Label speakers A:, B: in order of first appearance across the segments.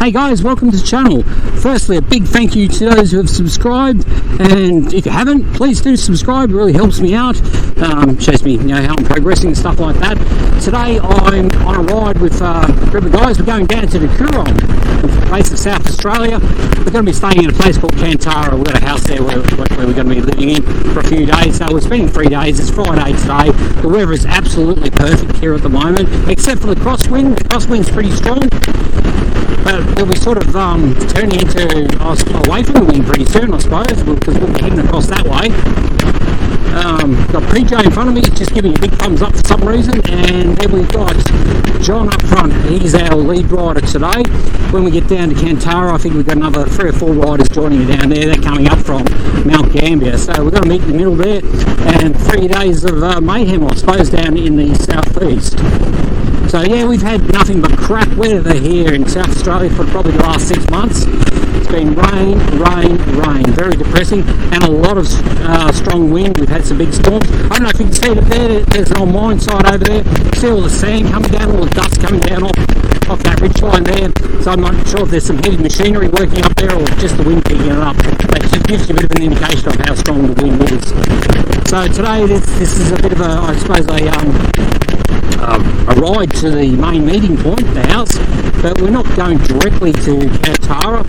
A: Hey guys, welcome to the channel. Firstly, a big thank you to those who have subscribed, and if you haven't, please do subscribe. It really helps me out, shows me how I'm progressing and stuff like that. Today I'm on a ride with a group of guys. We're going down to the Coorong, a place of South Australia. We're going to be staying in a place called Cantara. We've got a house there where we're going to be living in for a few days. So we're spending 3 days. It's Friday today. The weather is absolutely perfect here at the moment, except for the crosswind. The crosswind's pretty strong, but we'll be sort of turning into away from the wind pretty soon, I suppose, because we'll be heading across that way. Got PJ in front of me, just giving a big thumbs up for some reason, and then we've got John up front. He's our lead rider today. When we get down to Cantara, I think we've got another 3 or 4 riders joining me down there. They're coming up from Mount Gambier, so we're going to meet in the middle there, and 3 days of mayhem, I suppose, down in the southeast. So yeah, we've had nothing but crap weather here in South Australia for probably the last 6 months. It's been rain, very depressing, and a lot of strong wind. We've had some big storms. I don't know if you can see it there. There's an old mine site over there. See all the sand coming down, all the dust coming down off that ridge line there. So I'm not sure if there's some heavy machinery working up there or just the wind picking it up. But it just gives you a bit of an indication of how strong the wind is. So today this is a bit of I suppose a ride to the main meeting point, the house, but we're not going directly to Cantara.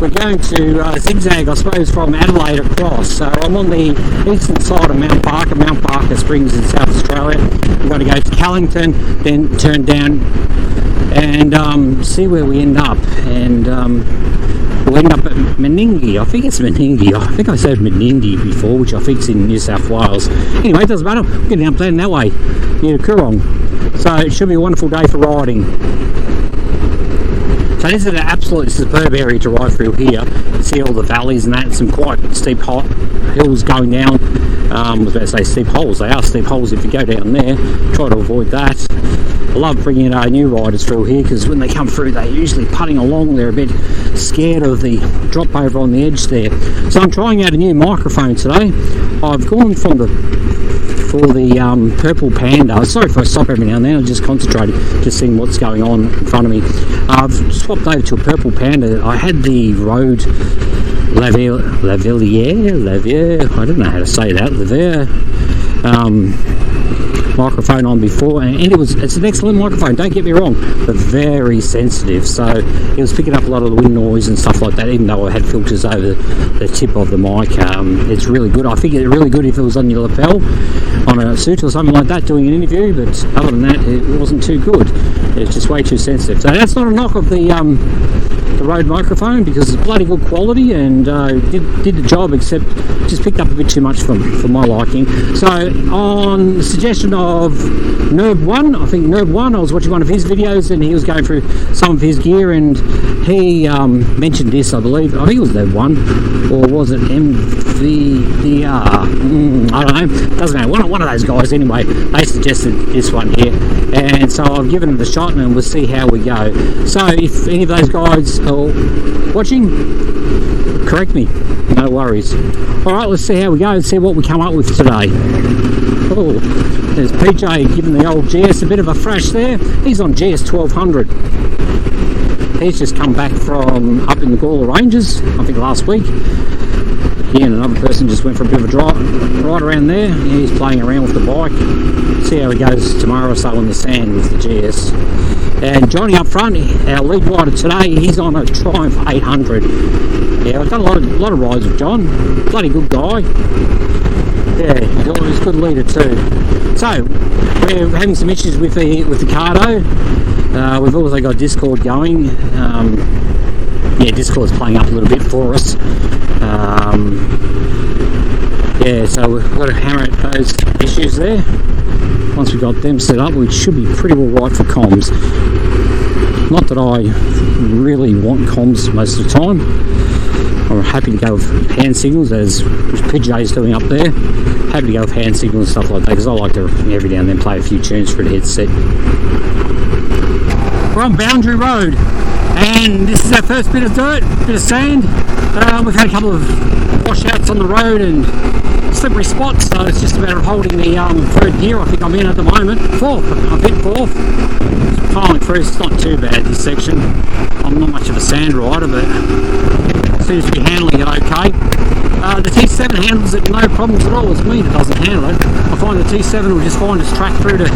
A: We're going to zigzag, I suppose, from Adelaide across. So I'm on the eastern side of Mount Barker Springs in South Australia. We've got to go to Callington, then turn down and see where we end up. And we'll end up at Meningie. I think it's Meningie. I think I said Menindee before, which I think is in New South Wales. Anyway, it doesn't matter. We're getting down planning that way, near Coorong. So it should be a wonderful day for riding. So this is an absolutely superb area to ride through here. See all the valleys and that, some quite steep hills going down. I was about to say steep holes. They are steep holes if you go down there. Try to avoid that. I love bringing new riders through here because when they come through, they're usually putting along. They're a bit scared of the drop over on the edge there. So I'm trying out a new microphone today. I've gone for the Purple Panda. Sorry if I stop every now and then. I'm just concentrating, just seeing what's going on in front of me. I've swapped over to a Purple Panda. I had the Rode Lavalier. I don't know how to say that. Lavalier microphone on before, and it's an excellent microphone, don't get me wrong, but very sensitive, so it was picking up a lot of the wind noise and stuff like that, even though I had filters over the tip of the mic. It's really good. I think it's really good if it was on your lapel on a suit or something like that doing an interview, but other than that it wasn't too good. It's just way too sensitive. So that's not a knock of the Rode microphone, because it's bloody good quality and did the job, except just picked up a bit too much for my liking. So on the suggestion of Nerb1, I think Nerb1, I was watching one of his videos and he was going through some of his gear, and he mentioned this, I believe. I think it was Nerb1, or was it MVDR? I don't know, doesn't matter, one of those guys anyway. They suggested this one here, and so I've given it a shot and we'll see how we go. So if any of those guys are watching, correct me, no worries. Alright, let's see how we go and see what we come up with today. Oh, there's PJ giving the old GS a bit of a thrash there. He's on GS 1200. He's just come back from up in the Gawler Ranges, I think last week. He and another person just went for a bit of a ride around there. He's playing around with the bike. See how he goes tomorrow or so on the sand with the GS. And Johnny up front, our lead rider today, he's on a Triumph 800. Yeah, I've done a lot of rides with John. Bloody good guy. Yeah, he's a good leader too. So we're having some issues with the cardo. We've also got Discord going. Yeah, Discord's playing up a little bit for us. Yeah, so we've got to hammer at those issues there. Once we've got them set up, we should be pretty well right for comms. Not that I really want comms most of the time. I'm happy to go with hand signals, as PJ's doing up there. Happy to go with hand signals and stuff like that, because I like to every now and then play a few tunes for the headset. We're on Boundary Road, and this is our first bit of dirt, bit of sand. We've had a couple of washouts on the road and slippery spot, so it's just a matter of holding the third gear. I think I'm in at the moment. Fourth. I've hit fourth. Piling through. It's not too bad, this section. I'm not much of a sand rider, but seems to be handling it okay. The T7 handles it no problems at all. It's me that doesn't handle it. I find the T7 will just find its track through to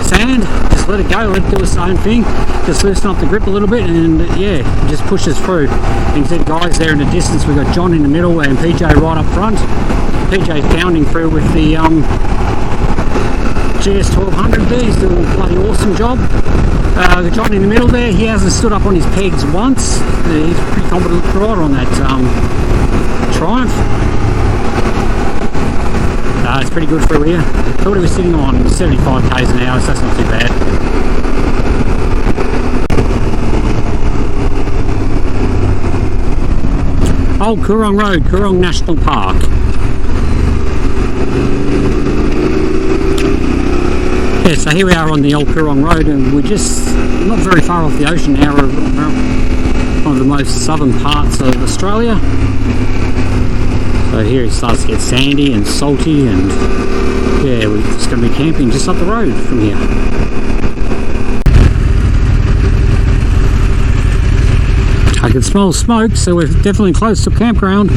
A: sand, just let it go, let it do its own thing, just loosen up the grip a little bit, and yeah, it just pushes through. You can see the guys there in the distance. We've got John in the middle and PJ right up front. PJ's pounding through with the GS 1200 there. He's doing a bloody awesome job. The John in the middle there, he hasn't stood up on his pegs once. He's a pretty competent rider on that Triumph. It's pretty good for here. Thought he was sitting on 75 k's an hour, so that's not too bad. Old Coorong Road, Coorong National Park. Yeah, so here we are on the old Coorong Road, and we're just not very far off the ocean now. We're one of the most southern parts of Australia. So here it starts to get sandy and salty, and yeah, we're just going to be camping just up the road from here. I can smell smoke, so we're definitely close to campground.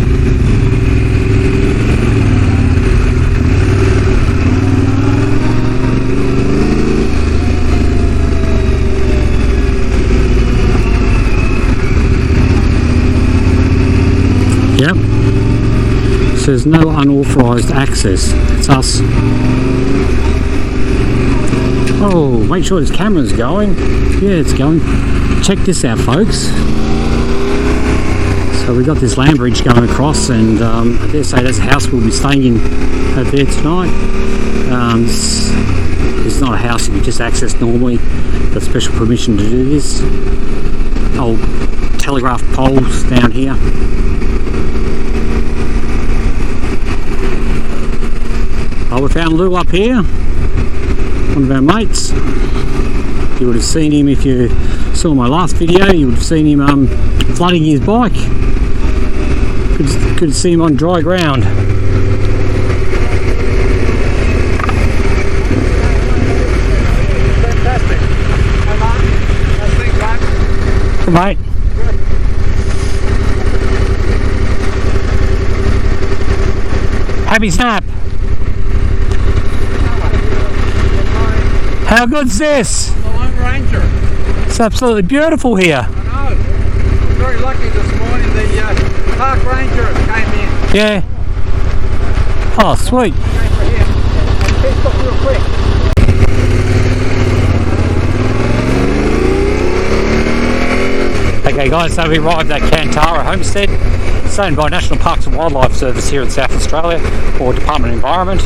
A: Yep. So there's no unauthorised access. It's us. Oh, make sure this camera's going. Yeah, it's going. Check this out, folks. So we've got this land bridge going across, and I dare say that's a house we'll be staying in over there tonight. It's not a house you can just access normally. Got special permission to do this. Old telegraph poles down here. Oh, we found Lou up here, one of our mates. You would have seen him if you saw my last video. You would have seen him flooding his bike. Good to see him on dry ground.
B: Fantastic. Hey, Mark. How's things, mate?
A: Good, mate. Happy snap. How good's this?
B: The Lone Ranger.
A: It's absolutely beautiful here.
B: I know. I was very lucky this morning. The park ranger came in.
A: Yeah. Oh, sweet.
B: Came for him. And picked up real quick.
A: Okay guys, so we arrived at Cantara homestead. It's owned by National Parks and Wildlife Service here in South Australia, or Department of Environment.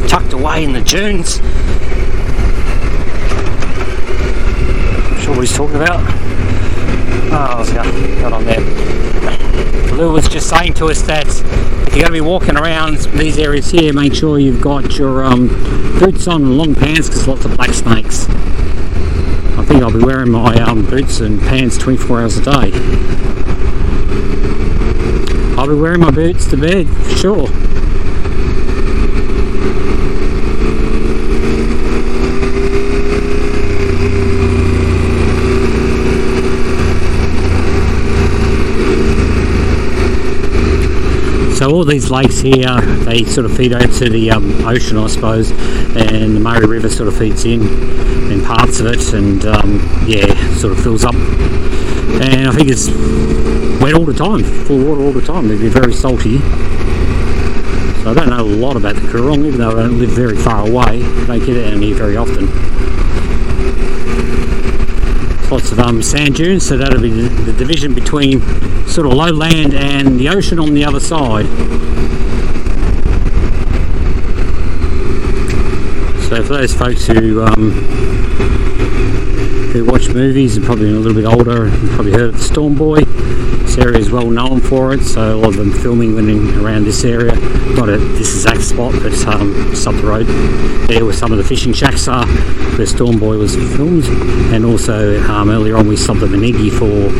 A: Tucked away in the dunes. Not sure what he's talking about. Oh, what's going on there? Lou was just saying to us that if you're going to be walking around these areas here, make sure you've got your boots on and long pants, because lots of black snakes. I think I'll be wearing my boots and pants 24 hours a day. I'll be wearing my boots to bed, for sure. So all these lakes here, they sort of feed out to the ocean, I suppose, and the Murray River sort of feeds in parts of it, and yeah, sort of fills up. And I think it's wet all the time, full of water all the time. It'd be very salty. So I don't know a lot about the Coorong, even though I don't live very far away. I don't get it down here very often. Lots of sand dunes, so that'll be the division between sort of low land and the ocean on the other side. So for those folks who watch movies and probably a little bit older, you've probably heard of the Storm Boy. This area is well known for it, so a lot of them filming when around this area. Not at this exact spot, but just up the road there where some of the fishing shacks are, where Storm Boy was filmed. And also earlier on we stopped at Meningie for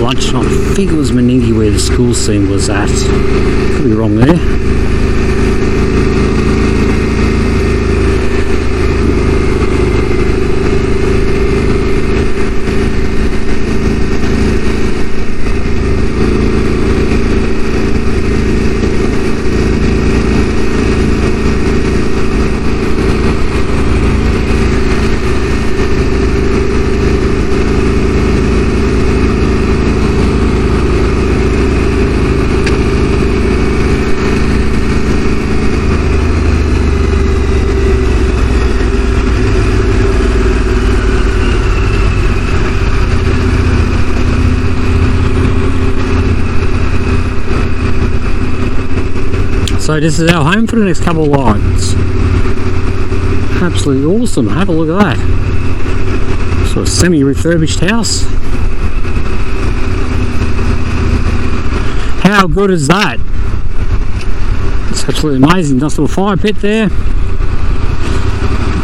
A: lunch. I think it was Meningie where the school scene was at. Could be wrong there. So this is our home for the next couple of nights. Absolutely awesome. Have a look at that. Sort of semi-refurbished house. How good is that? It's absolutely amazing. Nice little fire pit there.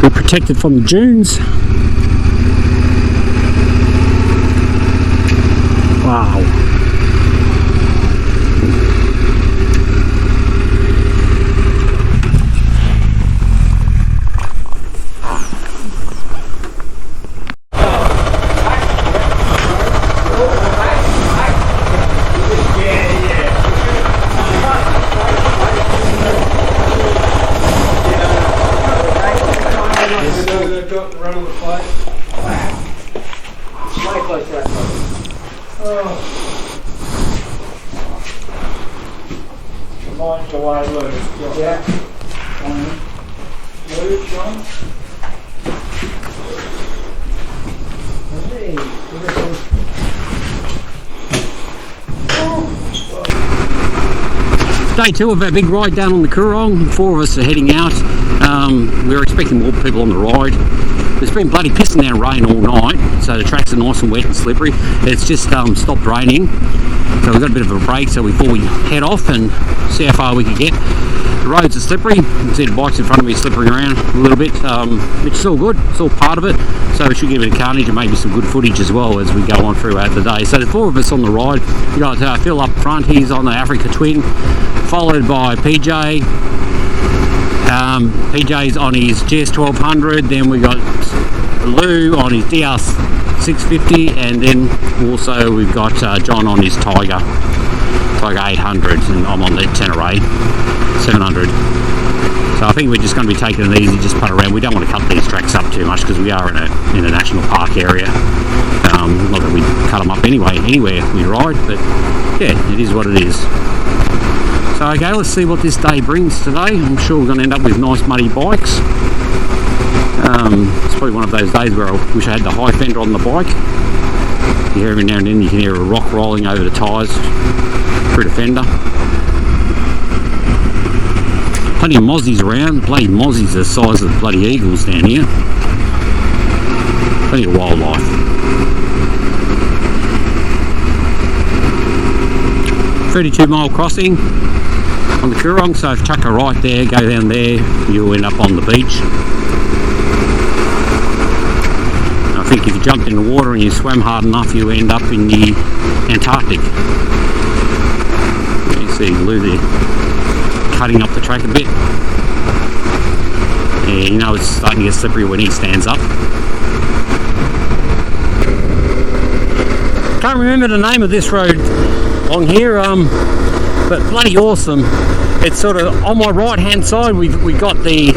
A: We're protected from the dunes. Wow. Day two of our big ride down on the Coorong. The four of us are heading out. We're expecting more people on the ride. It's been bloody pissing down rain all night, so the tracks are nice and wet and slippery. It's just stopped raining, so we've got a bit of a break. So we thought we'd head off and see how far we could get. The roads are slippery. You can see the bikes in front of me slipping around a little bit, which is all good. It's all part of it. So we should give it a carnage and maybe some good footage as well as we go on throughout the day. So the four of us on the ride. You got Phil up front. He's on the Africa Twin, followed by PJ. PJ's on his GS 1200. Then we got Lou on his DR 650, and then also we've got John on his Tiger 800, and I'm on the Tenere 700. So I think we're just going to be taking it easy, just putt around. We don't want to cut these tracks up too much because we are in a national park area. Not that we cut them up anyway, anywhere we ride, but yeah, it is what it is. So okay, let's see what this day brings today. I'm sure we're going to end up with nice muddy bikes. It's probably one of those days where I wish I had the high fender on the bike. You hear every now and then you can hear a rock rolling over the tyres through the fender. Plenty of mozzies around. Bloody mozzies the size of bloody eagles down here. Plenty of wildlife. .32-mile crossing on the Coorong, so if you chuck a right there, go down there, you'll end up on the beach. I think if you jumped in the water and you swam hard enough, you end up in the Antarctic. You see Lou there cutting up the track a bit. Yeah, you know it's starting to get slippery when he stands up. Can't remember the name of this road on here, but bloody awesome. It's sort of on my right hand side. We've got the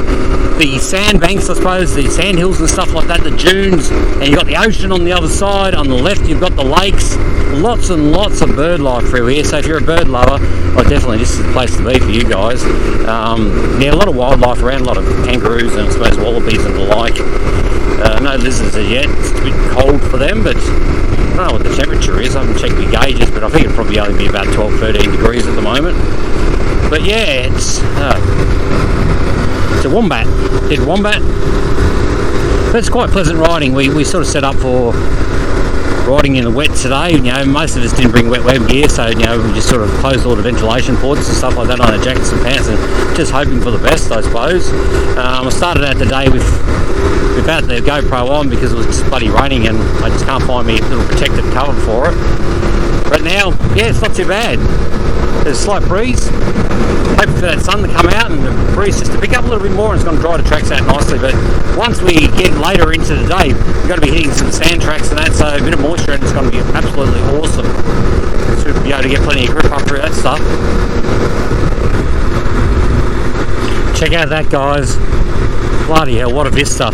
A: sandbanks, I suppose, the sand hills and stuff like that, the dunes, and you've got the ocean on the other side. On the left you've got the lakes. Lots and lots of bird life through here, so if you're a bird lover, well, definitely this is the place to be for you guys. Yeah, a lot of wildlife around, a lot of kangaroos and I suppose wallabies and the like. No lizards as yet. It's a bit cold for them, but I don't know what the temperature is. I haven't checked the gauges, but I think it'll probably only be about 12-13 degrees at the moment. But yeah, it's a wombat, dead wombat. But it's quite pleasant riding. We sort of set up for riding in the wet today. You know, most of us didn't bring wet gear, so you know we just sort of closed all the ventilation ports and stuff like that on our jackets and pants, and just hoping for the best, I suppose. I started out the day without the GoPro on because it was just bloody raining and I just can't find me a little protective cover for it. But now, yeah, it's not too bad. There's a slight breeze. Hoping for that sun to come out and the breeze just to pick up a little bit more, and it's going to dry the tracks out nicely. But once we get later into the day, we've got to be hitting some sand tracks and that, so a bit of moisture and it's going to be absolutely awesome. So we'll be able to get plenty of grip up through that stuff. Check out that, guys. Bloody hell, what a vista.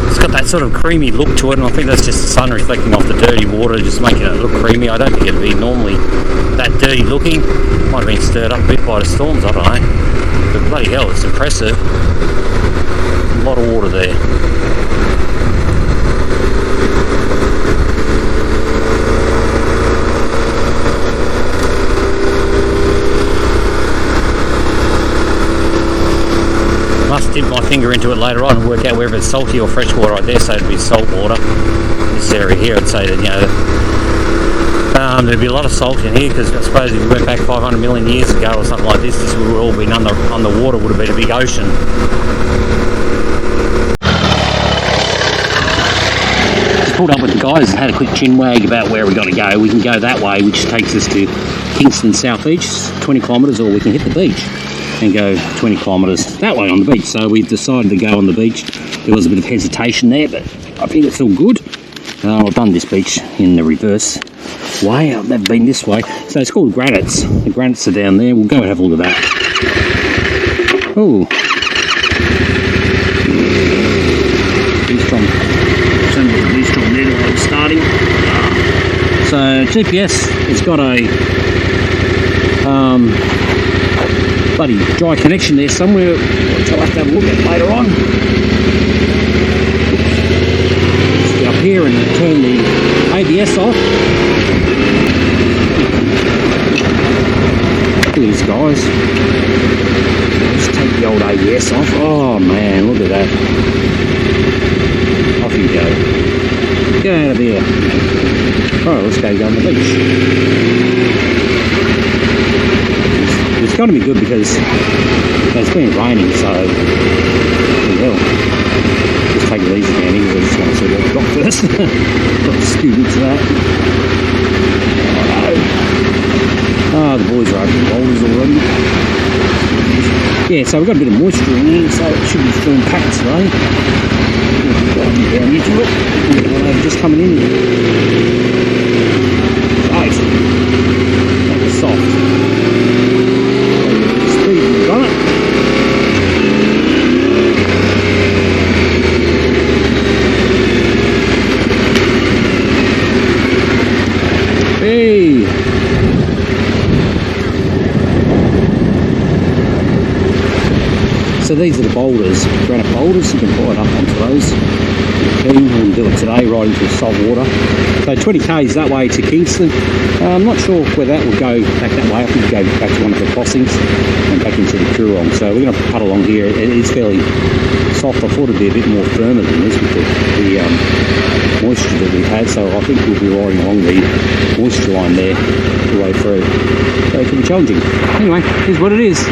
A: It's got that sort of creamy look to it, and I think that's just the sun reflecting off the dirty water, just making it look creamy. I don't think it'd be normally that dirty looking. Might have been stirred up a bit by the storms, I don't know. But bloody hell, it's impressive. A lot of water there. finger into it later on and work out whether it's salty or fresh water. I dare say it'd be salt water. This area here, I'd say that, you know, there'd be a lot of salt in here, because I suppose if you went back 500 million years ago or something like this, this would have all been underwater, would have been a big ocean. Just pulled up with the guys and had a quick chin wag about where we're going to go. We can go that way, which takes us to Kingston Southeast, 20 kilometres, or we can hit the beach and go 20 kilometres that way on the beach. So we've decided to go on the beach. There was a bit of hesitation there, but I think it's all good. I've done this beach in the reverse way. I've never been this way. So it's called granites. The granites are down there. We'll go and have a look at that. Oh, V-strong. V-strong there while it's starting. So GPS, it's got a bloody dry connection there somewhere, which I'll have to have a look at later on. Just get up here and turn the ABS off. Look at these guys. Just take the old ABS off. Oh man, look at that. Off you go. Get out of here. Alright, let's go on the beach. It's going to be good because it's been raining, so well, just take it easy, Danny. We just want to see what we've got first. Got the students that. Oh, the boys are opening boulders already. Yeah, so we've got a bit of moisture in here, so it should be firm packed today. Down into it. Just coming in. Right. That was soft. Hey! So these are the boulders, granite boulders. You can pull it up onto those. We'll do it today, right into the salt water. So 20 k's that way to Kingston. I'm not sure where that will go back that way. I think we'll go back to one of the crossings and back into the Coorong. So we're going to cut along here. It is fairly soft. I thought it'd be a bit more firmer than this with the moisture that we've had. So I think we'll be riding along the moisture line there the way through. So it can be challenging. Anyway, here's what it is.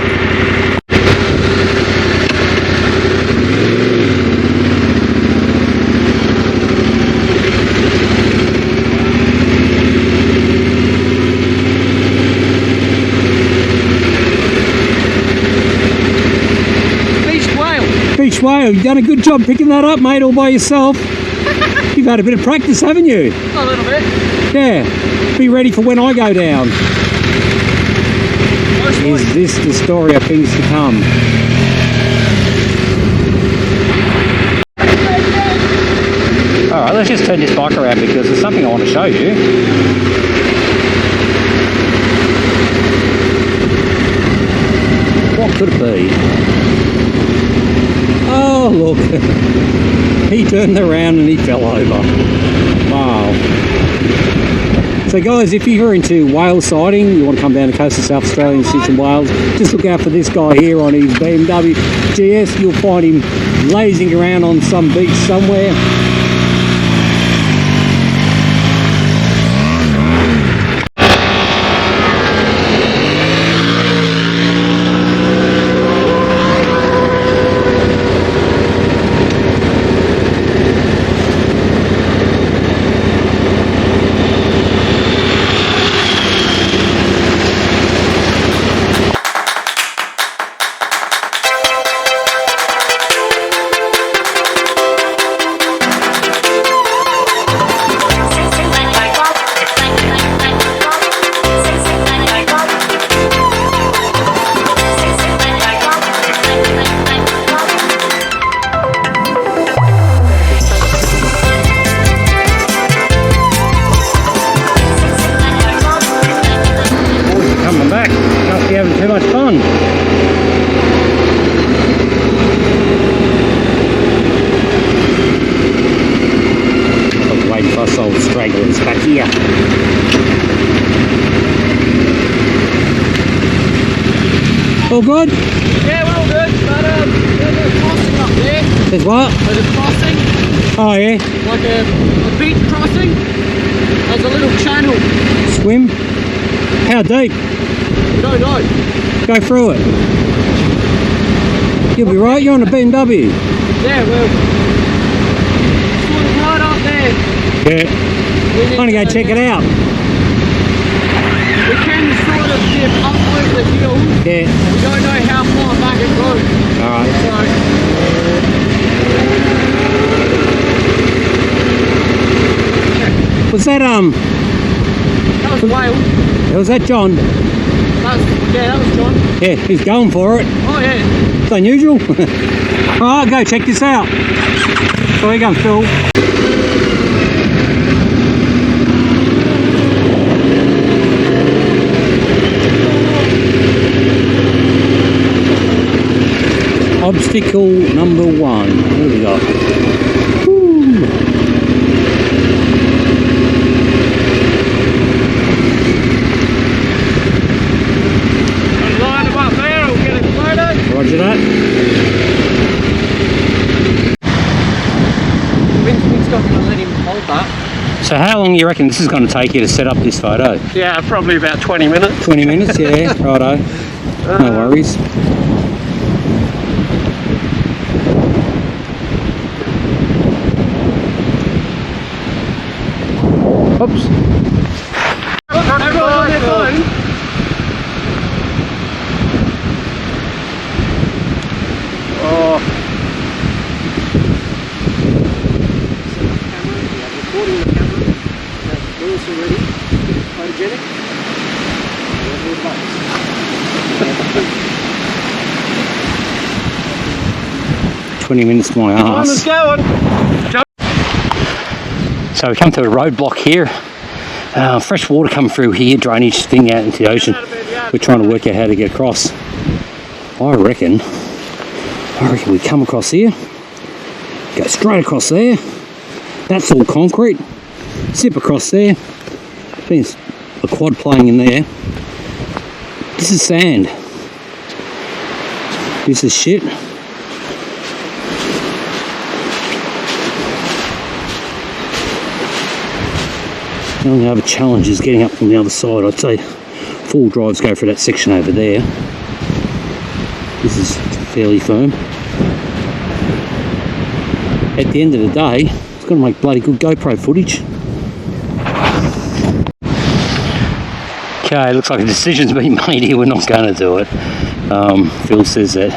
A: Wow, you've done a good job picking that up, mate, all by yourself. You've had a bit of practice, haven't you?
B: A little bit.
A: Yeah. Be ready for when I go down. Is this the story of things to come? Alright, let's just turn this bike around because there's something I want to show you. What could it be? Oh look, he turned around and he fell over. Wow. So guys, if you're into whale sighting, you want to come down the coast of South Australia and see some whales, just look out for this guy here on his BMW GS. You'll find him lazing around on some beach somewhere. Too much fun. I'm waiting for us old stragglers back here. All good?
B: Yeah, we're all good, but there's crossing up
A: There's what?
C: There's a crossing,
A: Oh yeah.
C: like a beach crossing. There's a little channel.
A: Swim? How deep?
C: Don't know.
A: Go through it. You'll be right, you're on a BMW.
C: Yeah, well, sort of right up there.
A: Yeah. I'm gonna go check it out.
C: We can sort of dip up over the hill.
A: Yeah.
C: We don't know how far back it goes.
A: Alright.
C: So,
A: Was that
C: that was Wales.
A: was that John?
C: That was John.
A: Yeah, he's going for it.
C: Oh yeah.
A: It's unusual. Alright, go check this out. So here comes Phil. Obstacle number 1. What have we got? Woo.
C: Line them up there, we'll get a photo.
A: Roger that.
C: Winston's not going to let him hold that.
A: So how long do you reckon this is going to take you to set up this photo?
C: Yeah, probably about 20 minutes.
A: 20 minutes, yeah, righto. No worries. Oops.
C: Everyone on their phone.
B: Oh,
C: Recording the camera. Lewis already. Photogenic.
A: 20 minutes to my arse.
C: going.
A: So we come to a roadblock here. Fresh water come through here, drainage thing out into the ocean. We're trying to work out how to get across. I reckon we come across here, go straight across there. That's all concrete. Zip across there. There's a quad playing in there. This is sand. This is shit. The only other challenge is getting up on the other side. I'd say full drives go for that section over there. This is fairly firm. At the end of the day, it's got to make bloody good GoPro footage. Okay, looks like a decision's been made here. We're not going to do it. Phil says that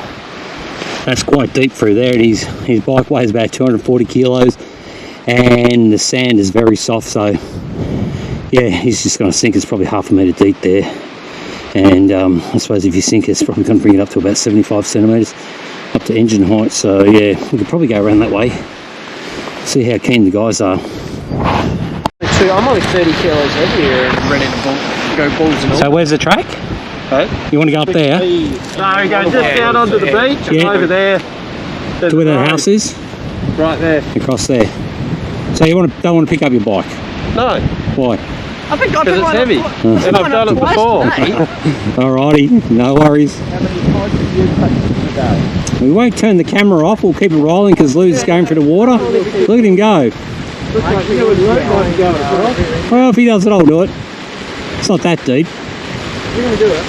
A: that's quite deep through there. And his bike weighs about 240 kilos, and the sand is very soft. So yeah, he's just going to sink. It's probably half a metre deep there, and I suppose if you sink it, it's probably going to bring it up to about 75 centimetres up to engine height. So yeah, we could probably go around that way, see how keen the guys are.
C: I'm only 30 kilos heavier and ready to go balls and all.
A: So where's the track?
C: Hey?
A: You want to go up there?
C: No, we go just down onto the beach and over there.
A: To where that house is?
C: Right there.
A: Across there. So you don't want to pick up your bike?
C: No.
A: Why?
C: I think because it's heavy. And I've done it before.
A: Alrighty, no worries.
C: How many times have you taken today?
A: We won't turn the camera off, we'll keep it rolling because Lou's going for the water. Look at him go.
C: Looks like you and Luke might be going across.
A: Well, if he does it, I'll do it. It's not that deep.
C: You're going to do it.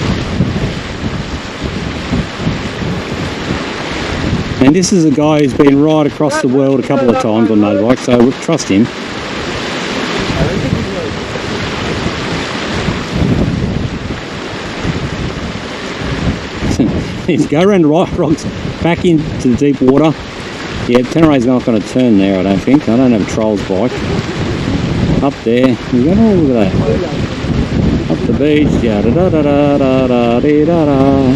A: And this is a guy who's been right across the world a couple of times on motorbike, so we'll trust him. Go around the right rocks, back into the deep water. Yeah, Tenere's not going to turn there, I don't think. I don't have a trolls bike. Up there, you go, oh, look at that. Up the beach, yeah, da da da da da da da da.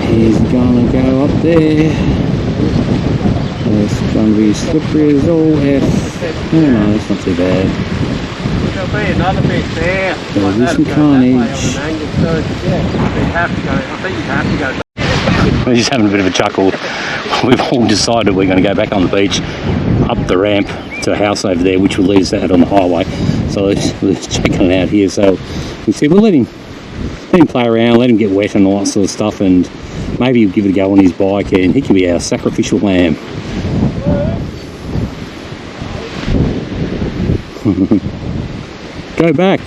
A: He's gonna go up there. It's gonna be slippery as all F. Oh no, it's not too bad.
C: There'll be another bit there.
A: There'll be some carnage. We're just having a bit of a chuckle. We've all decided we're going to go back on the beach, up the ramp to a house over there, which will lead us out on the highway. So let's check it out here. So we said we'll let him play around, let him get wet and all that sort of stuff, and Maybe he'll give it a go on his bike and he can be our sacrificial lamb. Go back.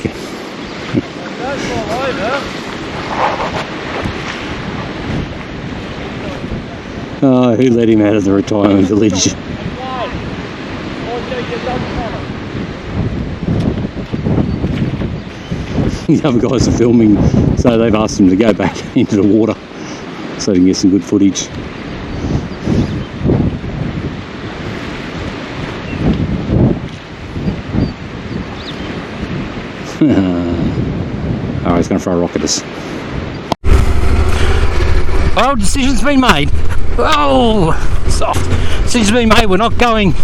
A: Oh, who let him out of the retirement village? The other guys are filming, so they've asked him to go back into the water so they can get some good footage. Oh, he's going to throw a rock at us. Well, decision's been made. Oh, soft. Decision's been made. We're not going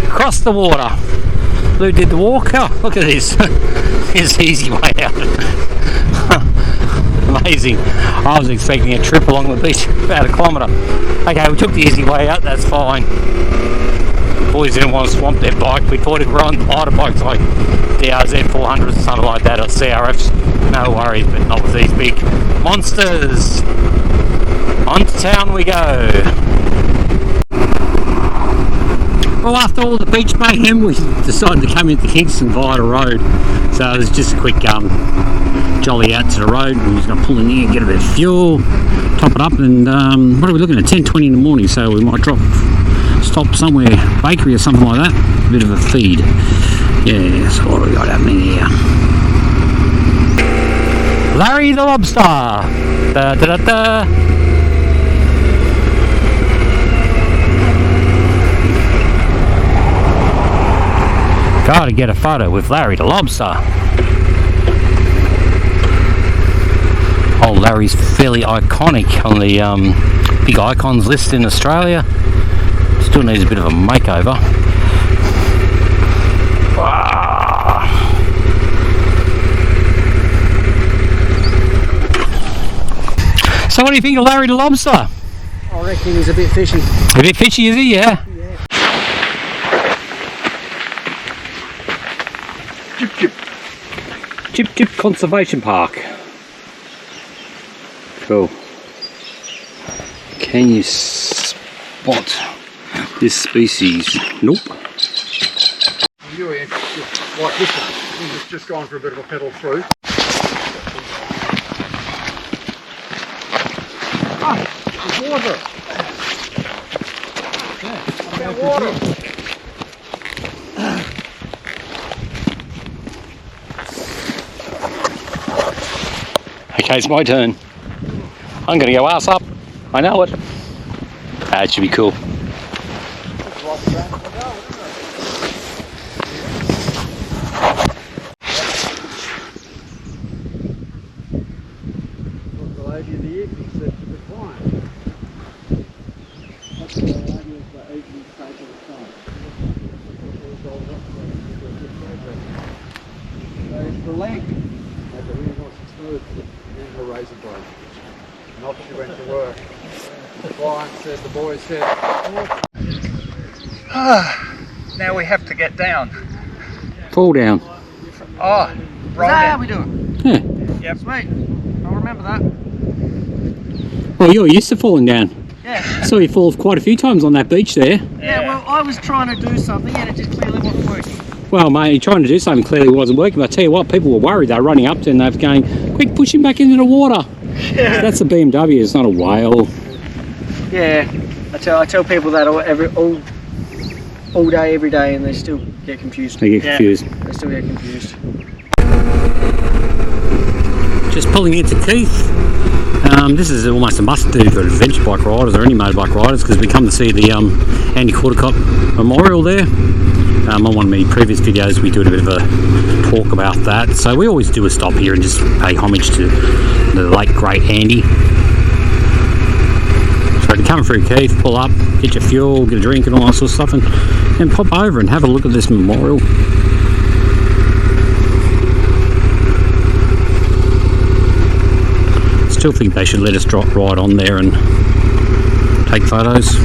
A: across the water. Lou did the walk. Oh, look at this. His easy way out. Amazing. I was expecting a trip along the beach about a kilometre. Okay, we took the easy way out. That's fine. The boys didn't want to swamp their bike. We thought if we're on lighter bikes like DRZ 400s or something like that, or CRFs, no worries, but not with these big monsters. On to town we go. Well, after all the beach mayhem, we decided to come into Kingston via the road. So it was just a quick jolly out to the road. We're just going to pull in here, get a bit of fuel, top it up, and what are we looking at? 10:20 in the morning, so we might stop somewhere, bakery or something like that. A bit of a feed. Yeah, so what do we got happening here? Larry the Lobster. Da da da da. Gotta get a photo with Larry the Lobster. Oh, Larry's fairly iconic on the big icons list in Australia. Still needs a bit of a makeover. So what do you think of Larry the Lobster?
C: I reckon he's a bit fishy.
A: A bit fishy, is he? Yeah. Chip Chip Conservation Park. Cool. Can you spot this species? Nope.
B: You like this one. He's just gone for a bit of a pedal through. Ah, there's water. Yeah, I've got water.
A: Okay, it's my turn. I'm going to go ass up. I know it. It should be cool.
B: The lady of the evening said to the client. That's the lady of the evening state of the time. There's the leg. Had the really nice exposure and her razor blade. And off she went to work. The client said, the boys said, now we have to get down.
A: Fall down.
B: Oh, roll down.
C: How we doing?
A: Yeah.
B: Yep.
C: Sweet. I'll remember that.
A: Well, you're used to falling down.
C: Yeah.
A: I saw you fall quite a few times on that beach there.
C: Yeah, well, I was trying to do something and it just clearly wasn't working.
A: Well, mate, you're trying to do something clearly wasn't working, but I tell you what, people were worried. They were running up to and they were going, quick, push him back into the water.
C: Yeah.
A: That's a BMW, it's not a whale.
C: Yeah. I tell people that all day, every day, and they still get confused.
A: They get confused.
C: They still get confused.
A: Just pulling into Keith. This is almost a must-do for adventure bike riders or any motorbike riders because we come to see the Andy Caldecott Memorial there. On one of my previous videos we did a bit of a talk about that. So we always do a stop here and just pay homage to the late great Andy. So to come through Keith, pull up, get your fuel, get a drink and all that sort of stuff, and then pop over and have a look at this memorial. Still think they should let us drop right on there and take photos.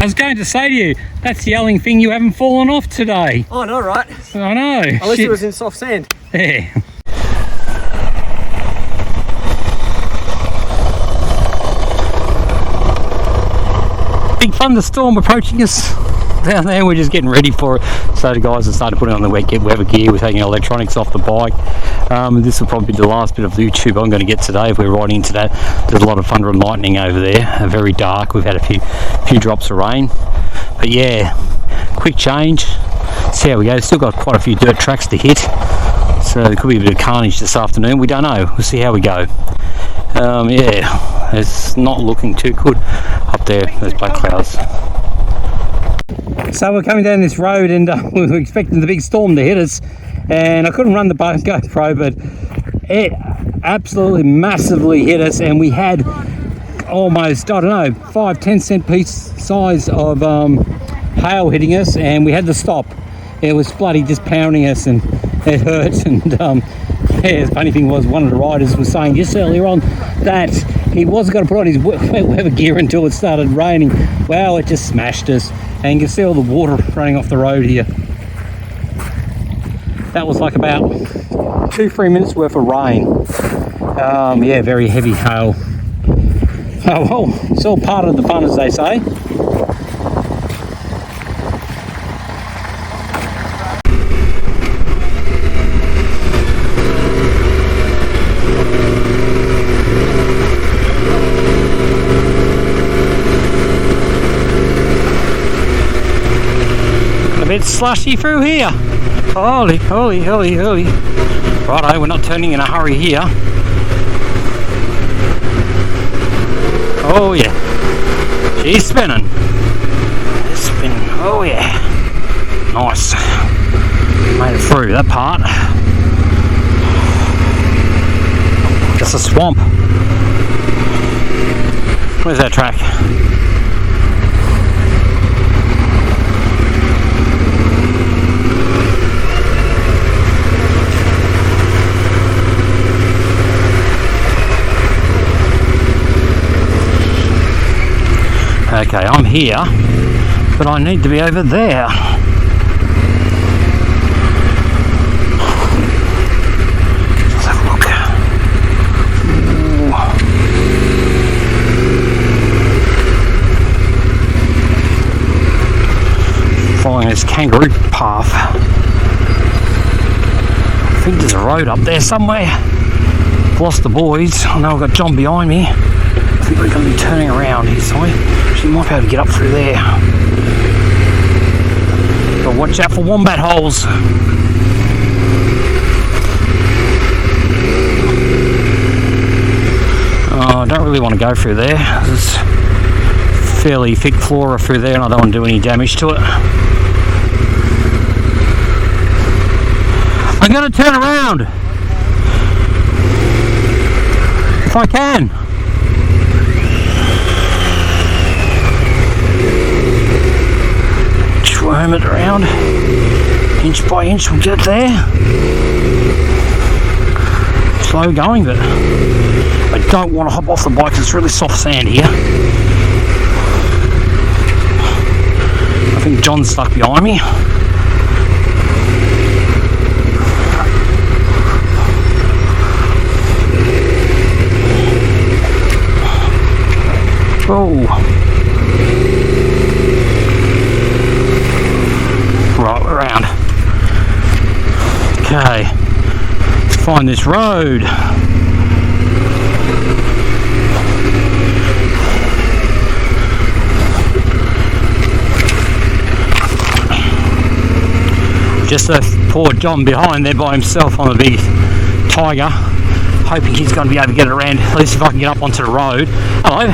A: I was going to say to you, that's the yelling thing, you haven't fallen off today.
C: Oh, no, right?
A: I know.
C: At least it was in soft sand.
A: Yeah. big thunderstorm approaching us down there. We're just getting ready for it. So the guys have started putting on the weather gear. We're taking electronics off the bike. This will probably be the last bit of YouTube I'm going to get today if we're riding into that. There's a lot of thunder and lightning over there. Very dark. We've had a few drops of rain. But yeah, quick change. See how we go. Still got quite a few dirt tracks to hit. So there could be a bit of carnage this afternoon. We don't know. We'll see how we go. Yeah, it's not looking too good up there. There's black clouds. So we're coming down this road and we were expecting the big storm to hit us, and I couldn't run the GoPro, but it absolutely massively hit us, and we had almost, I don't know, 5-10 cent piece size of hail hitting us, and we had to stop. It was bloody just pounding us and it hurt. And yeah, the funny thing was, one of the riders was saying just earlier on that he wasn't going to put on his weather gear until it started raining. Well, it just smashed us, and you can see all the water running off the road here. That was like about 2-3 minutes worth of rain. Yeah, very heavy hail. Oh well, it's all part of the fun, as they say. Bit slushy through here. Holy. Righto, we're not turning in a hurry here. Oh yeah. She's spinning. It's spinning. Oh yeah. Nice. Made it through that part. Just a swamp. Where's that track? Okay, I'm here, but I need to be over there. Let's have a look. Ooh. Following this kangaroo path. I think there's a road up there somewhere. Lost the boys. I know I've got John behind me. I think we're going to be turning around here, sorry. She might be able to get up through there. But watch out for wombat holes. Oh, I don't really want to go through there. There's fairly thick flora through there, and I don't want to do any damage to it. I'm going to turn around if I can. Worm it around, inch by inch we'll get there. Slow going, but I don't want to hop off the bike. It's really soft sand here. I think John's stuck behind me. Oh. Right, we're around. Okay, let's find this road. Just left poor John behind there by himself on a big tiger, hoping he's going to be able to get it around, at least if I can get up onto the road. Hello.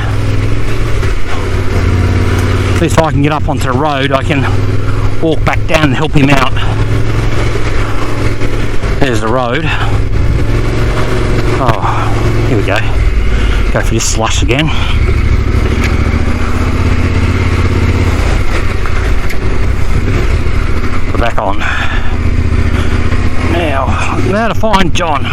A: At least if I can get up onto the road, I can walk back down and help him out. There's the road. Oh, here we go. Go for this slush again. We're back on. Now to find John.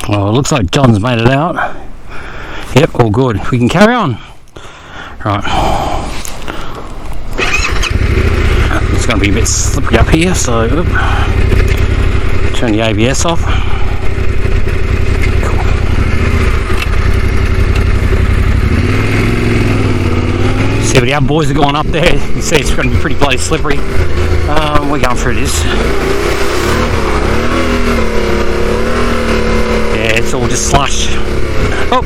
A: Well, it looks like John's made it out. Yep, all good. We can carry on. Right. It's going to be a bit slippery up here, so turn Turn the ABS off. See what the other boys are going up there. You see it's going to be pretty bloody slippery. We're going through this. Yeah, it's all just slush. Oh,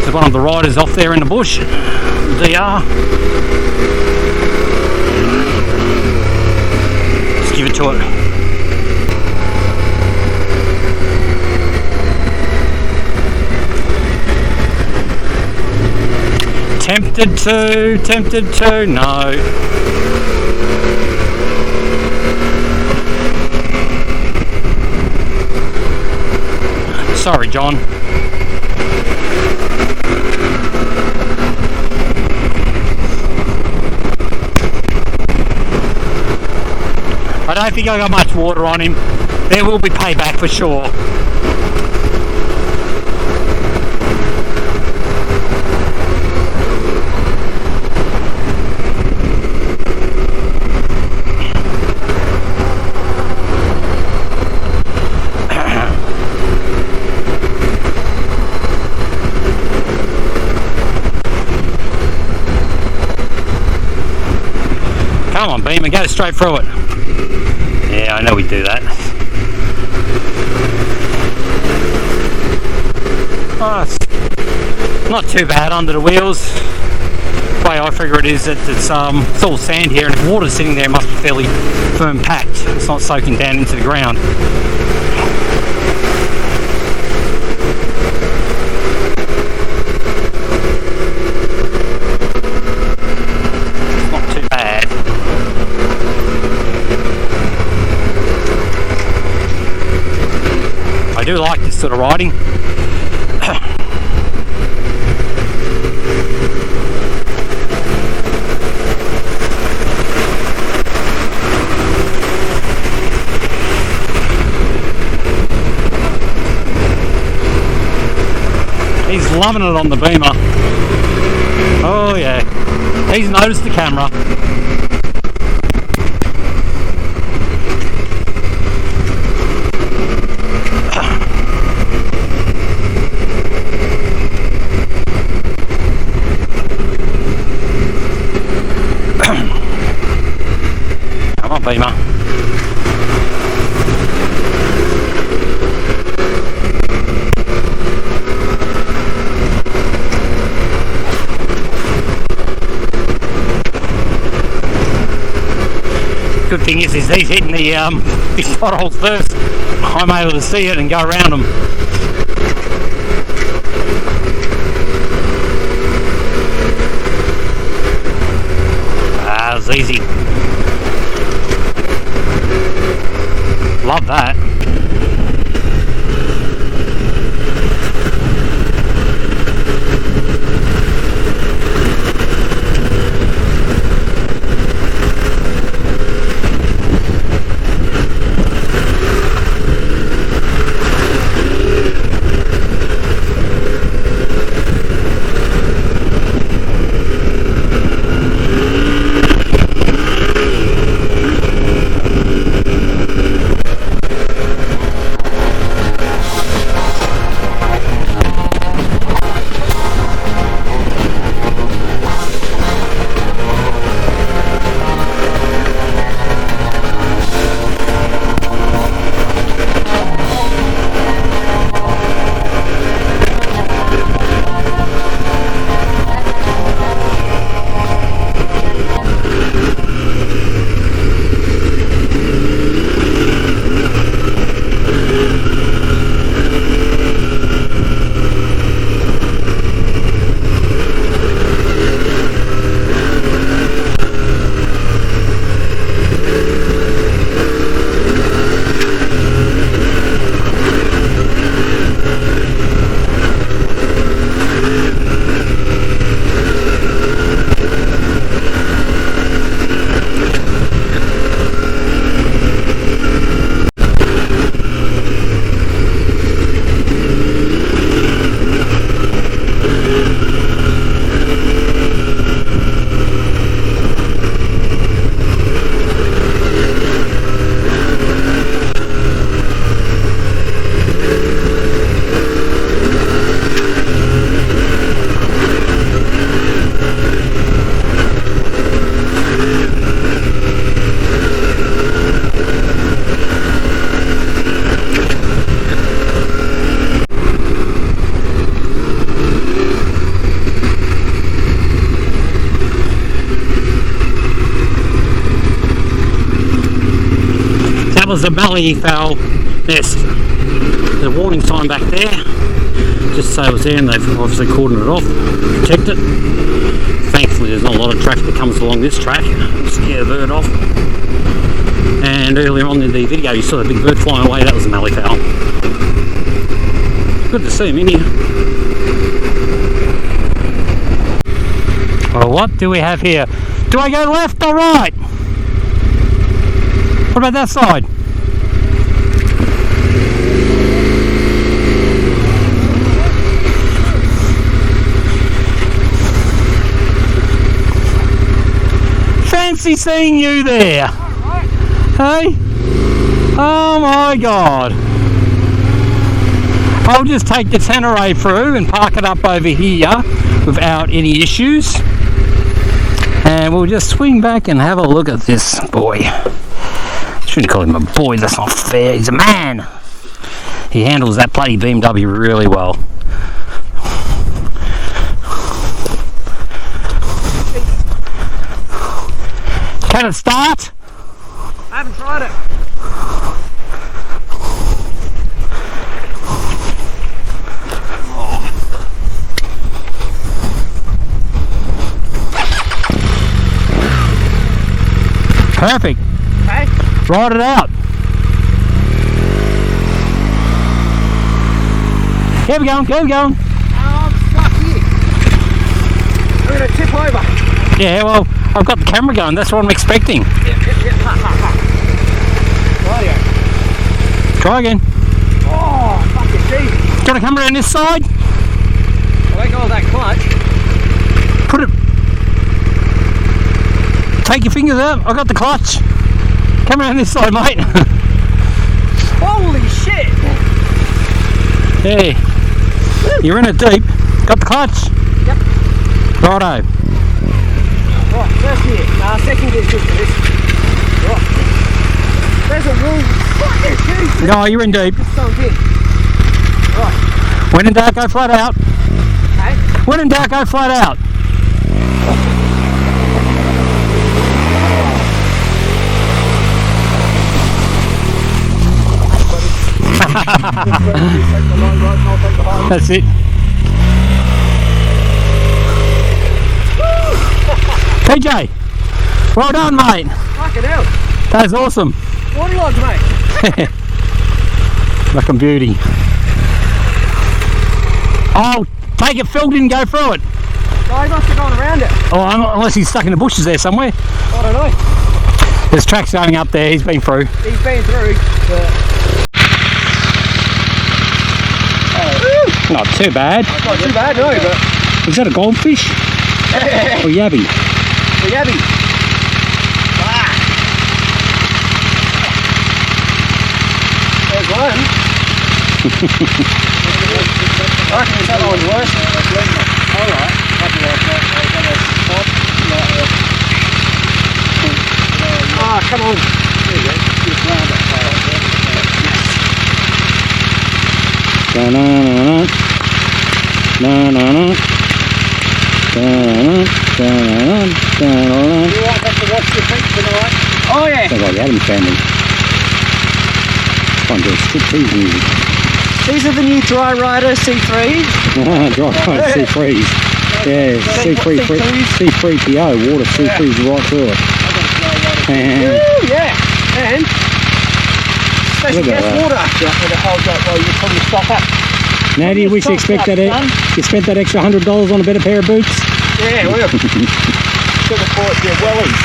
A: there's one of the riders off there in the bush. DR. Just give it to it. Tempted to, no. Sorry, John. I don't think I got much water on him. There will be payback for sure. Come on, Beam, and go straight through it. Yeah, I know we do that. Oh, it's not too bad under the wheels. The way I figure it is that it's all sand here, and if water's sitting there, it must be fairly firm packed. It's not soaking down into the ground. I do like this sort of riding. He's loving it on the Beamer. Oh yeah, he's noticed the camera. Come on, Beamer. Good thing is he's hitting the big potholes first. I'm able to see it and go around them. That was easy. Love that. was a mallee fowl nest. There's a warning sign back there, just so it was there, and they've obviously cordoned it off, protect it. Thankfully there's not a lot of traffic that comes along this track, scare the bird off. And earlier on in the video you saw the big bird flying away, that was a mallee fowl. Good to see him in here. Well, what do we have here? Do I go left or right? What about that side? Fancy seeing you there. Hey? Oh my God. I'll just take the Tenere through and park it up over here without any issues. And we'll just swing back and have a look at this boy. Shouldn't call him a boy, that's not fair. He's a man. He handles that bloody BMW really well. Can it start?
C: I haven't tried it.
A: Perfect.
C: Okay.
A: Ride it out. Keep going, keep going.
C: I'm stuck here. I'm going to tip over.
A: Yeah, well, I've got the camera going, that's what I'm expecting.
C: Yep. Rightio.
A: Try again.
C: Oh, fucking deep.
A: Do you want to come around this side?
C: I let go of that clutch.
A: Put it. Take your fingers out, I got the clutch. Come around this side, mate.
C: Holy shit.
A: Yeah. You're in it deep. Got the clutch?
C: Yep.
A: Righto.
C: Right, first gear. Second gear's good for this. Right. There's a wall. Right, there's Jesus.
A: No, you're in deep.
C: This sounds in. Right.
A: When in doubt, go flat out.
C: Okay.
A: When in doubt, go flat out. That's it. PJ, well done, mate.
C: Fucking hell.
A: That's awesome.
C: Water logs, mate.
A: Fucking beauty. Oh, take it filled and go through it.
C: No, he must have gone around it.
A: Oh, unless he's stuck in the bushes there somewhere.
C: I don't know.
A: There's tracks going up there, he's been through.
C: He's been through, but...
A: Not too bad.
C: Not too bad, no, but...
A: Is that a goldfish? Or yabby?
C: The yabby. Ah. There's one. I reckon that one's worse. Alright. Ah, come on. There you go. Just round that tail.
A: Da-na-na-na. Na-na-na. Da-na-na. Da-na-na.
C: You might have to watch your feet tonight. Oh yeah.
A: Sounds like the Adams Family. Trying to do strip cheese music.
C: These are the new Dry Rider C3s.
A: Dry Rider C3s. Yeah, C3PO. Water C3s right through it. And
C: Woo, yeah. And special
A: Look at
C: gas
A: that.
C: water. Yeah, and it holds up while you probably stock up.
A: now do you wish you expect that you spent that extra $100 on a better pair of boots?
C: Yeah, well. Should have bought your wellies.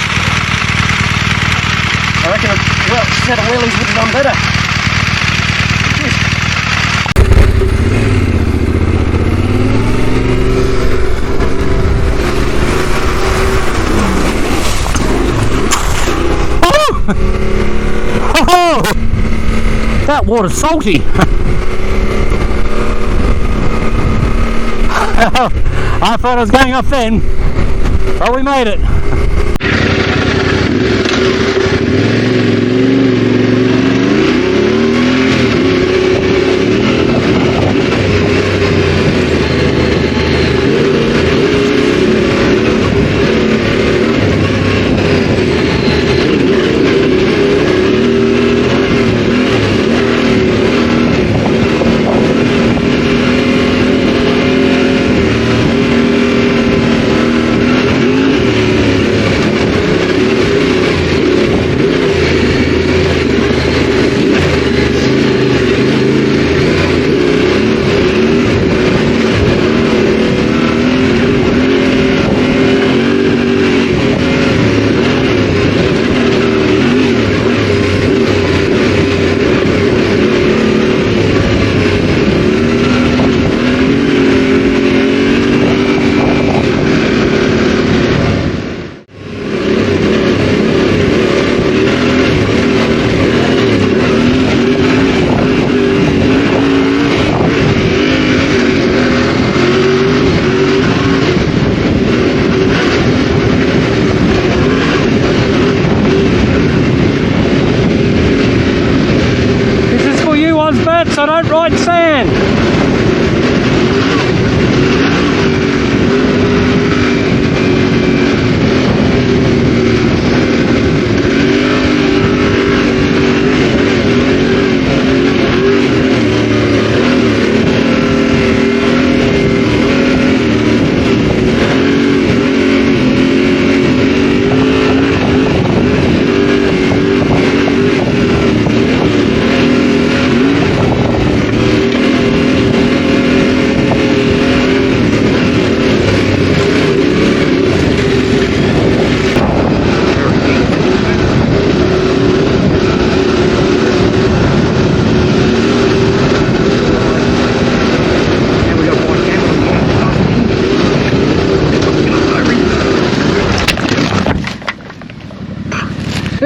C: I reckon a set of wellies would have done better.
A: Oh, that water's salty. I thought I was going off then, but we made it.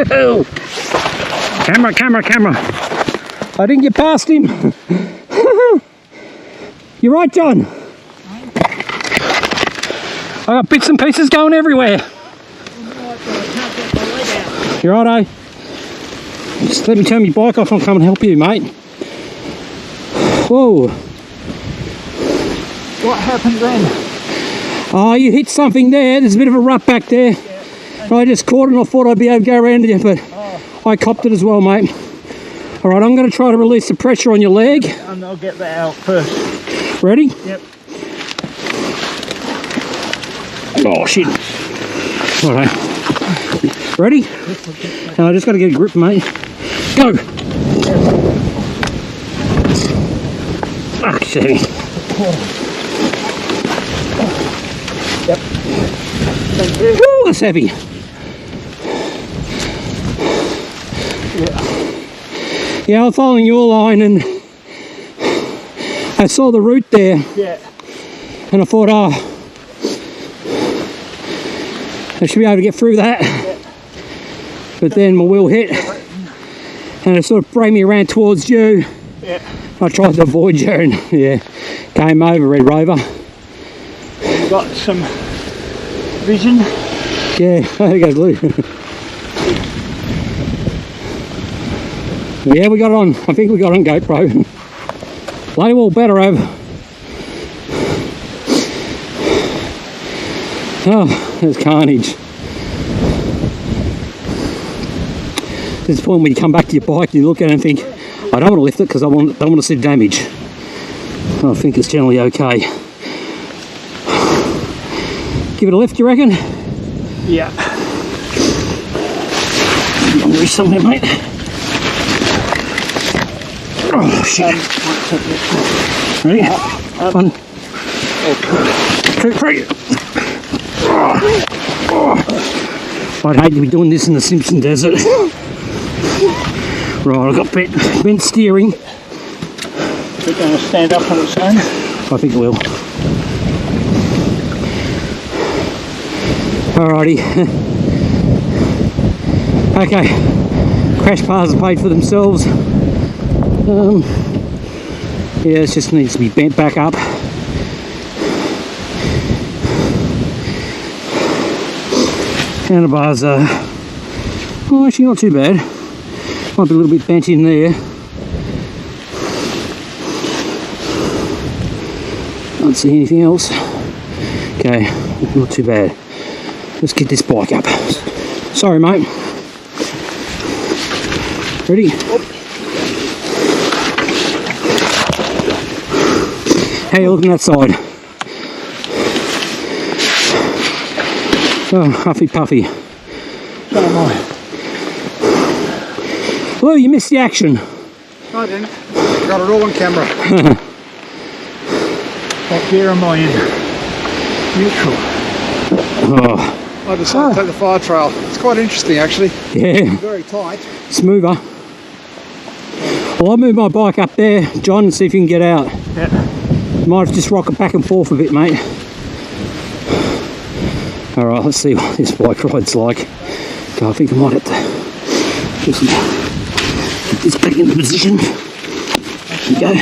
A: Camera, camera, camera. I didn't get past him. You're right, John. I got bits and pieces going everywhere. You're right, eh? Just let me turn my bike off and I'll come and help you, mate. Whoa.
C: What happened then?
A: Oh, you hit something there. There's a bit of a rut back there. Yeah. I just caught it and I thought I'd be able to go around it, but I copped it as well, mate. All right, I'm going to try to release the pressure on your leg.
C: And I'll get that out first.
A: Ready?
C: Yep.
A: Oh, shit. All right. Ready? Now I just got to get a grip, mate. Go. Fuck, heavy.
C: Yep. Thank you.
A: Ooh, that's heavy. Yeah, I was following your line and I saw the root there.
C: Yeah.
A: And I thought, oh, I should be able to get through that.
C: Yeah.
A: But then my wheel hit and it sort of brought me around towards you.
C: Yeah.
A: I tried to avoid you and yeah, game over, Red Rover.
C: You got some vision?
A: Yeah, there goes Lou. Yeah, we got it on. I think we got it on GoPro. Bloody well better over. Oh, there's carnage. This is the point when you come back to your bike and you look at it and think, I don't want to lift it because I don't want to see damage. I think it's generally okay. Give it a lift, you reckon?
C: Yeah.
A: I'm going somewhere, mate. Oh, shit. Ready? 1, 2, 3. I'd hate to be doing this in the Simpson Desert. Right, I've got bent steering.
C: Is it going to stand up on its own?
A: I think it will. Alrighty. Okay. Crash bars are paid for themselves. Yeah, it just needs to be bent back up. Handlebars are, oh, actually not too bad. Might be a little bit bent in there. Can't see anything else. Okay, not too bad. Let's get this bike up. Sorry, mate. Ready? How you looking that side? Oh, huffy puffy.
C: So am I.
A: Well, you missed the action.
B: I didn't. Got it all on camera.
C: What gear am I in? Neutral.
A: Oh,
B: I decided to take the fire trail. It's quite interesting actually.
A: yeah,
B: Very tight.
A: smoother. Well, I'll move my bike up there, John, and see if you can get out.
C: Yeah.
A: Might just rock it back and forth a bit, mate. Alright, let's see what this bike ride's like. Okay, I think I might have to just get this back into position. There you go.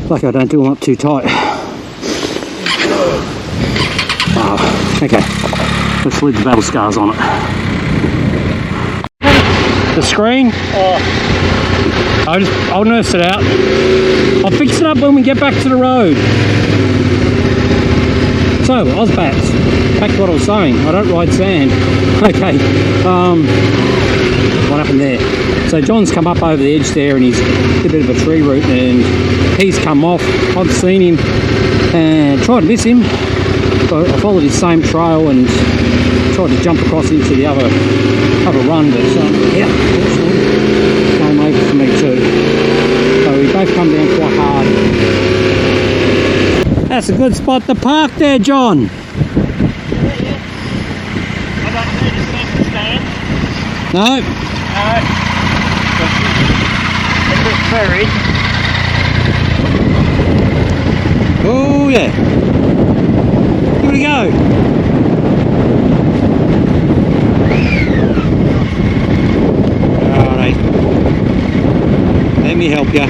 A: Lucky I don't do them up too tight. Oh, okay. Let's leave the battle scars on it. The screen? I'll nurse it out. I'll fix it up when we get back to the road. So, Ozbats, back to what I was saying. I don't ride sand. Okay, what happened there? So John's come up over the edge there and he's hit a bit of a tree root and he's come off. I've seen him and tried to miss him. But I followed his same trail and tried to jump across into the other run, but yeah, same way for me too. So we both come down quite hard. That's a good spot to park there, John.
C: I don't need a centre stand.
A: No.
C: A bit buried.
A: Oh yeah. Give it a go. me help you.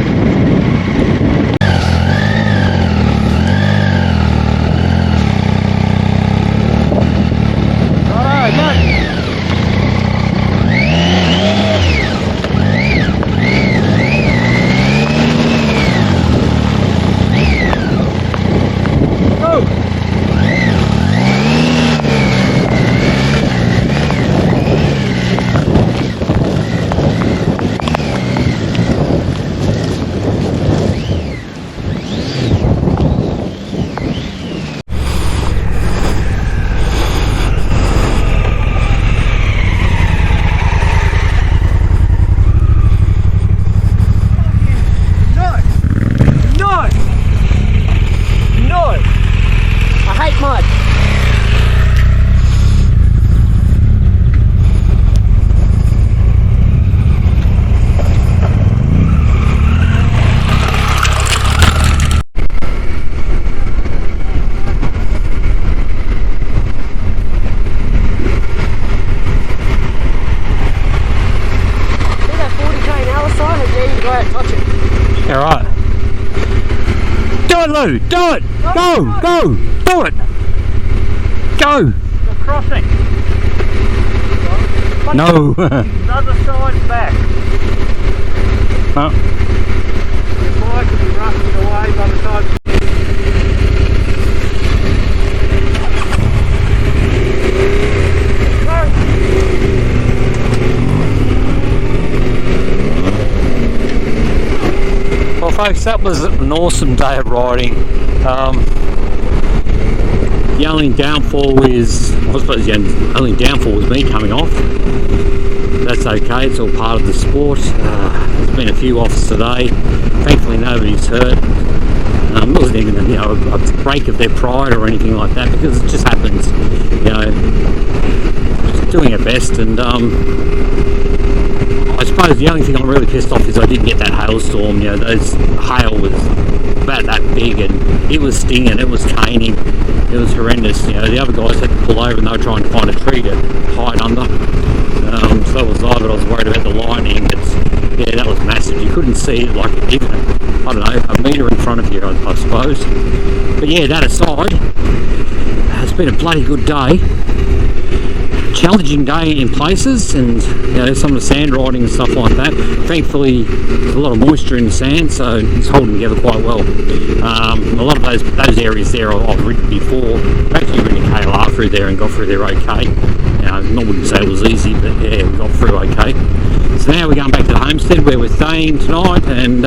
A: Alright. Do it, Lou! Do it! Go! Go! Do it! Go!
C: The crossing.
A: No!
C: The other side's back.
A: Oh.
C: The bike will be rusting away by the time.
A: Well folks, that was an awesome day of riding. The only downfall is, I suppose the only downfall was me coming off. That's okay, it's all part of the sport. There's been a few offs today. Thankfully nobody's hurt. It wasn't even a break of their pride or anything like that, because it just happens. Just doing our best, and I suppose the only thing I'm really pissed off is I didn't get that hailstorm. Those hail was about that big, and it was stinging, it was caning, it was horrendous. The other guys had to pull over and they were trying to find a tree to hide under. So was I, but I was worried about the lightning. That was massive. You couldn't see it, like even, I don't know, a metre in front of you, I suppose. But yeah, that aside, it's been a bloody good day. Challenging day in places, and some of the sand riding and stuff like that. Thankfully there's a lot of moisture in the sand, so it's holding together quite well. A lot of those areas there I've ridden before. I've actually ridden a KLR through there and got through there okay. I wouldn't say it was easy, but yeah, we got through okay. So now we're going back to the homestead where we're staying tonight, and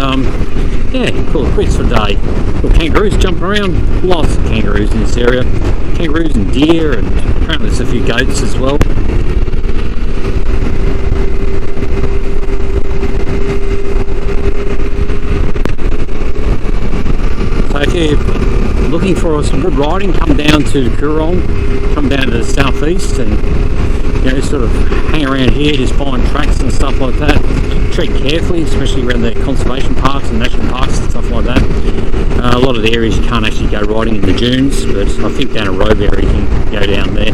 A: call it quits for the day. Little kangaroos jumping around, lots of kangaroos in this area. Kangaroos and deer, and apparently there's a few goats as well. So if you're looking for some good riding, come down to Coorong, come down to the southeast, and sort of hang around here, just find tracks and stuff like that. Tread carefully, especially around the conservation parks and national parks and stuff like that. A lot of the areas you can't actually go riding in the dunes, but I think down a road area you can go down there.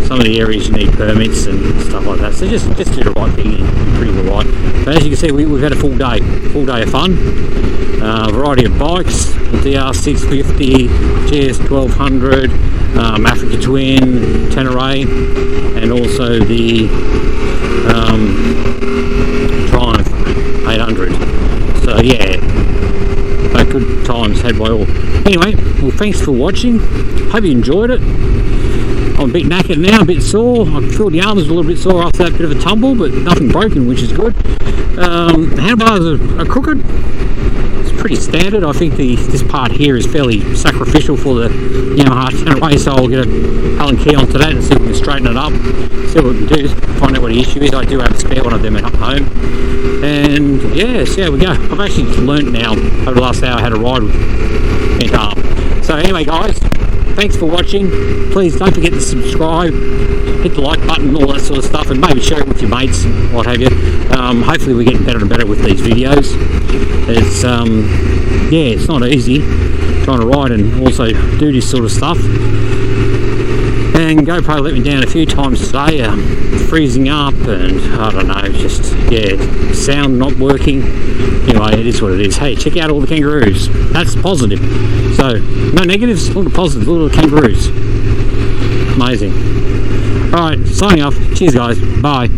A: Some of the areas you need permits and stuff like that, so just do the right thing and you're pretty well right. But as you can see, we've had a full day of fun. Variety of bikes, the DR650, GS1200, Africa Twin, Tenere, and also the Triumph 800. So yeah, good times had by all. Anyway, well, thanks for watching. Hope you enjoyed it. I'm a bit knackered now, a bit sore. I feel the arms a little bit sore after that bit of a tumble, but nothing broken, which is good. Handlebars are crooked. It's pretty standard. I think this part here is fairly sacrificial for the Yamaha Tenere, so I'll get a Allen key onto that and see if we can straighten it up. See what we can do, find out what the issue is. I do have a spare one of them at home. And yeah, so there we go. I've actually learnt now over the last hour how to ride with bent arm. So anyway guys, thanks for watching. Please don't forget to subscribe, hit the like button, all that sort of stuff, and maybe share it with your mates, what have you. Hopefully we're getting better and better with these videos. It's not easy trying to ride and also do this sort of stuff. And GoPro let me down a few times today, freezing up, and I don't know, just, yeah, sound not working. Anyway, it is what it is. Hey, check out all the kangaroos. That's positive. So, no negatives, all the positives, all the kangaroos. Amazing. Alright, signing off. Cheers, guys. Bye.